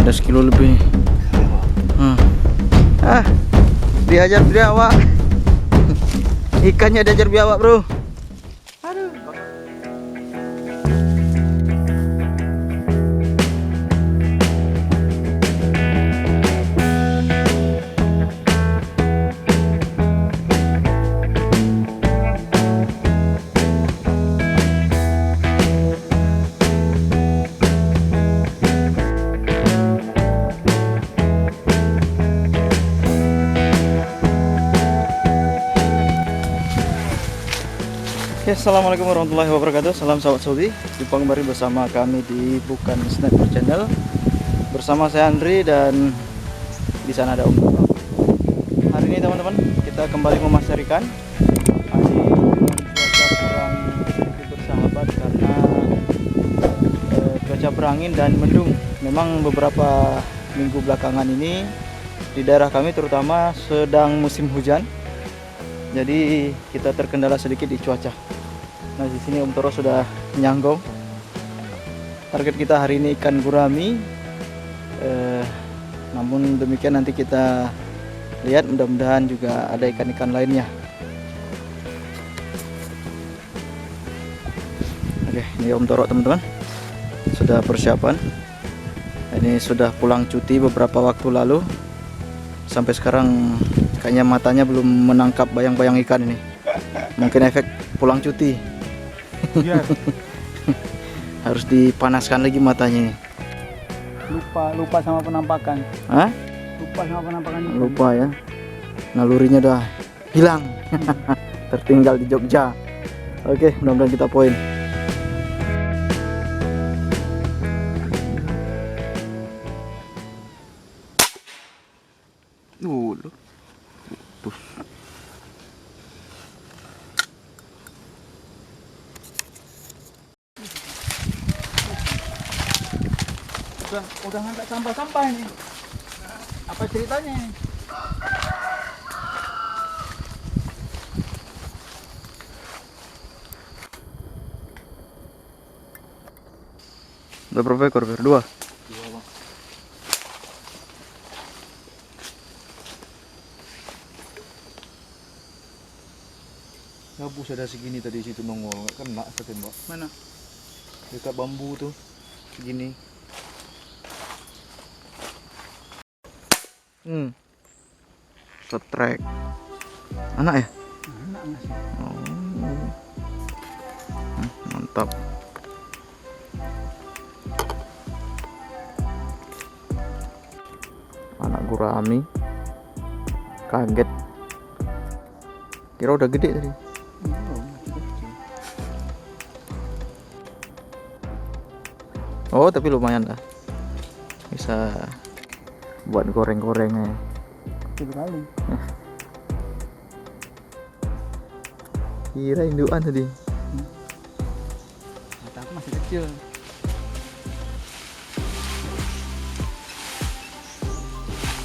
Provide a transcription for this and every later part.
ada sekilo lebih. Diajar biawak. Ikannya diajar biawak, bro. Aduh. Oke, assalamualaikum warahmatullahi wabarakatuh. Salam sahabat Saudi. Jumpa kembali bersama kami di Bukan Sniper Channel. Bersama saya Andri dan di sana ada Om. Hari ini teman-teman kita kembali memasak ikan. Hari ini cuaca kurang sedikit bersahabat karena cuaca berangin dan mendung. Memang beberapa minggu belakangan ini di daerah kami terutama sedang musim hujan. Jadi kita terkendala sedikit di cuaca. Nah, di sini Om Toro sudah nyanggong. Target kita hari ini ikan gurami. Namun demikian nanti kita lihat, mudah-mudahan juga ada ikan-ikan lainnya. Oke, ini Om Toro teman-teman. Sudah persiapan. Ini sudah pulang cuti beberapa waktu lalu. Sampai sekarang kayaknya matanya belum menangkap bayang-bayang ikan ini. Mungkin efek pulang cuti. Iya. Harus dipanaskan lagi matanya ini. Lupa sama penampakan. Hah? Lupa sama penampakan ikan. Lupa ya. Nalurinya udah hilang. Tertinggal di Jogja. Oke, mudah-mudahan kita poin. Dulu. Udah ngangkat sampah-sampah ini. Apa ceritanya ini? Udah berapa ekor? Dua. Gabus ada segini tadi situ nongol, nggak kena ketembak. Mana? Dekat bambu tuh, segini. Setrek. Anak ya? Anak masih. Oh. Mantap. Anak gurami. Kaget. Kira udah gede tadi. Oh, tapi lumayan lah. Bisa buat goreng-gorengnya. Kecil kali. Kira induan tadi. Mata aku masih kecil.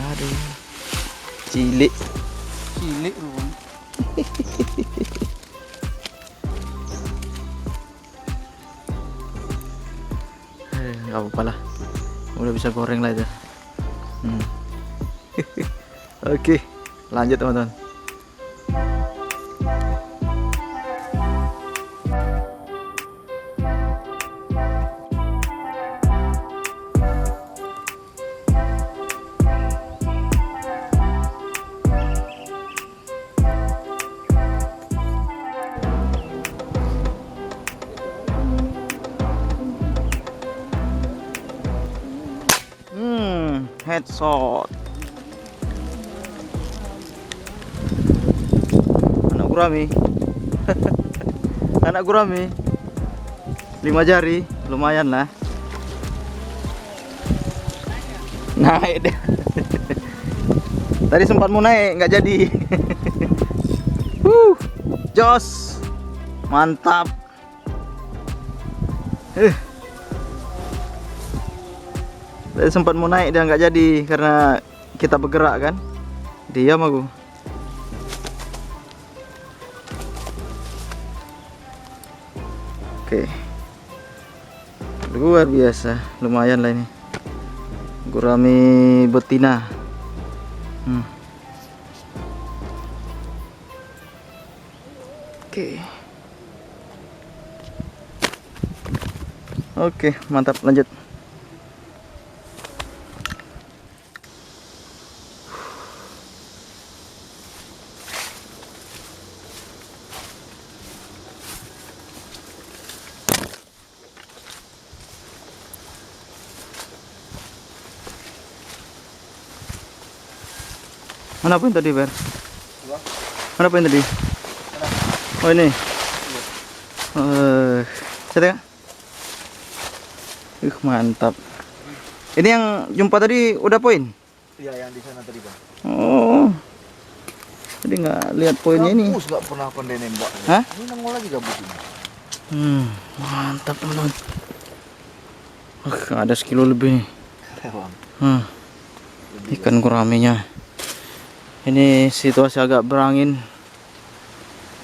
Aduh. Cilik. Cilik loh. Gak apa-apa lah. Udah bisa goreng lah itu. Oke, lanjut teman-teman. Headshot. Anak gurami. Anak gurami. 5 jari, lumayan lah. Naik deh. Tadi sempat mau naik, nggak jadi. Jos. Mantap. Tadi sempat mau naik dia nggak jadi karena kita bergerak kan. Diam aku. Oke. Luar biasa, lumayan lah ini. Gurami betina. Oke. Oke, mantap, lanjut. Mana poin tadi, Ber? Mana poin tadi? Oh ini. Cetek. Mantap. Ini yang jumpa tadi udah poin? Iya, yang di sana tadi, Bang. Oh. Tadi nggak lihat poinnya ini. Gabus nggak pernah pandai nembak. Hah? Ini nongol lagi gabus ini. Mantap, teman-teman. Ada sekilo lebih nih. Ya, Bang. Ikan guraminya. Ini situasi agak berangin,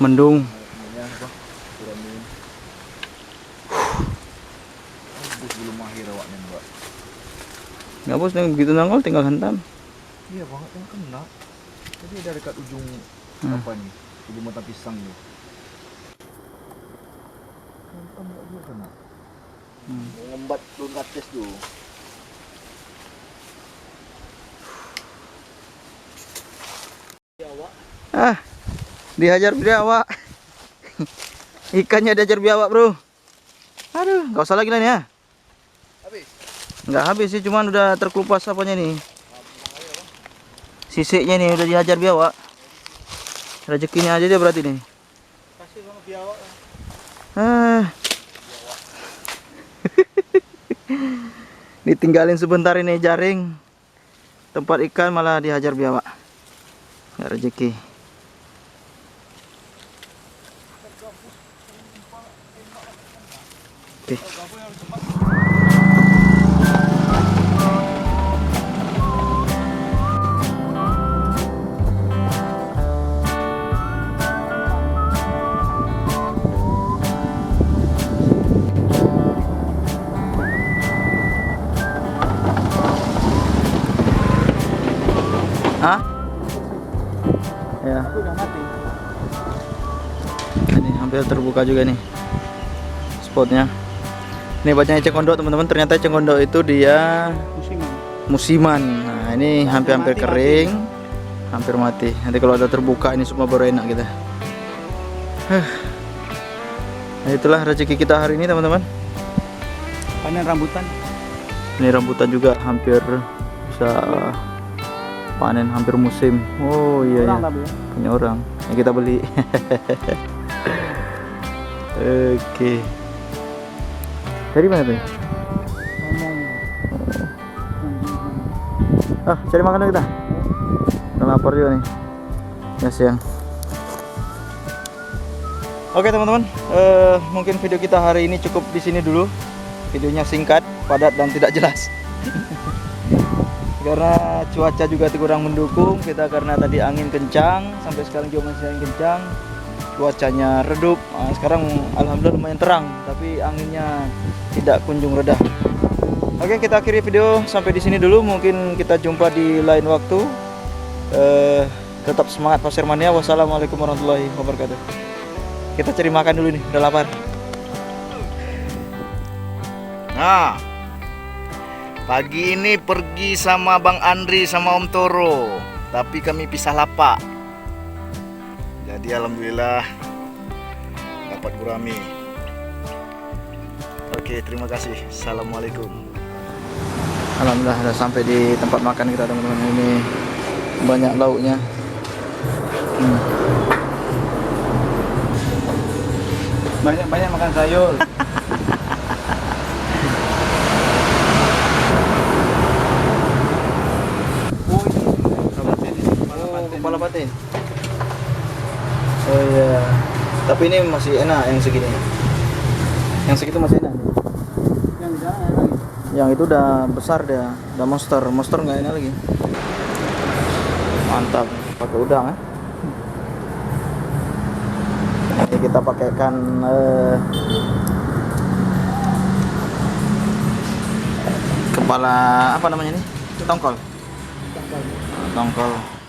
mendung. Ini Bang. Gurami. Gabus belum akhir awak nembak. Nggak bos, begitu nongol tinggal hentam. Iya, Bang, yang kena. Tadi ada dekat ujung apa nih? Ujung mata pisang nih. Hentam nggak dia kena. Ngembat belum kates tuh. Dihajar biawak. Ikannya dihajar biawak, bro. Aduh, nggak usah lagi lah nih ya. Habis. Nggak habis sih, cuman udah terkelupas apanya nih. Sisiknya nih udah dihajar biawak. Rezekinya aja dia berarti nih. Kasih sama biawak. Ditinggalin sebentar ini jaring. Tempat ikan malah dihajar biawak. Nggak rezeki. Oke. Hah? Ya. Aku udah mati. Ini hampir terbuka juga nih spotnya. Ini banyak eceng gondok, teman-teman. Ternyata eceng gondok itu dia musiman. Nah, ini hampir-hampir kering, hampir mati. Nanti kalau ada terbuka ini semua baru enak kita. Nah, itulah rezeki kita hari ini, teman-teman. Panen rambutan. Ini rambutan juga hampir bisa panen, hampir musim. Oh iya, Orang ya. tapi ya. Punya orang yang kita beli. Oke. Dari mana tuh? Cari makan dulu kita. Udah lapar juga nih. Ya siang. Oke teman-teman, mungkin video kita hari ini cukup di sini dulu. Videonya singkat, padat dan tidak jelas. Karena cuaca juga kurang mendukung kita, karena tadi angin kencang, sampai sekarang juga masih angin kencang. Cuacanya redup. Nah, sekarang alhamdulillah lumayan terang, tapi anginnya tidak kunjung reda. Oke, kita akhiri video sampai di sini dulu. Mungkin kita jumpa di lain waktu. Tetap semangat Pasir Mania. Wassalamualaikum warahmatullahi wabarakatuh. Kita cari makan dulu nih, udah lapar. Nah, pagi ini pergi sama Bang Andri sama Om Toro, tapi kami pisah lapak. Jadi alhamdulillah dapat gurami. Oke, terima kasih. Assalamualaikum. Alhamdulillah sudah sampai di tempat makan kita, teman-teman. Ini banyak lauknya. Banyak makan sayur. Kepala patin. Oh iya. Tapi ini masih enak yang segini. Yang segitu masih enak. Yang di sana enak lagi. Yang itu udah besar dia, udah monster. Monster nggak enak lagi. Mantap, pakai udang ya. Ini kita pakaikan kepala apa namanya nih? Tongkol. Tongkol. Tongkol.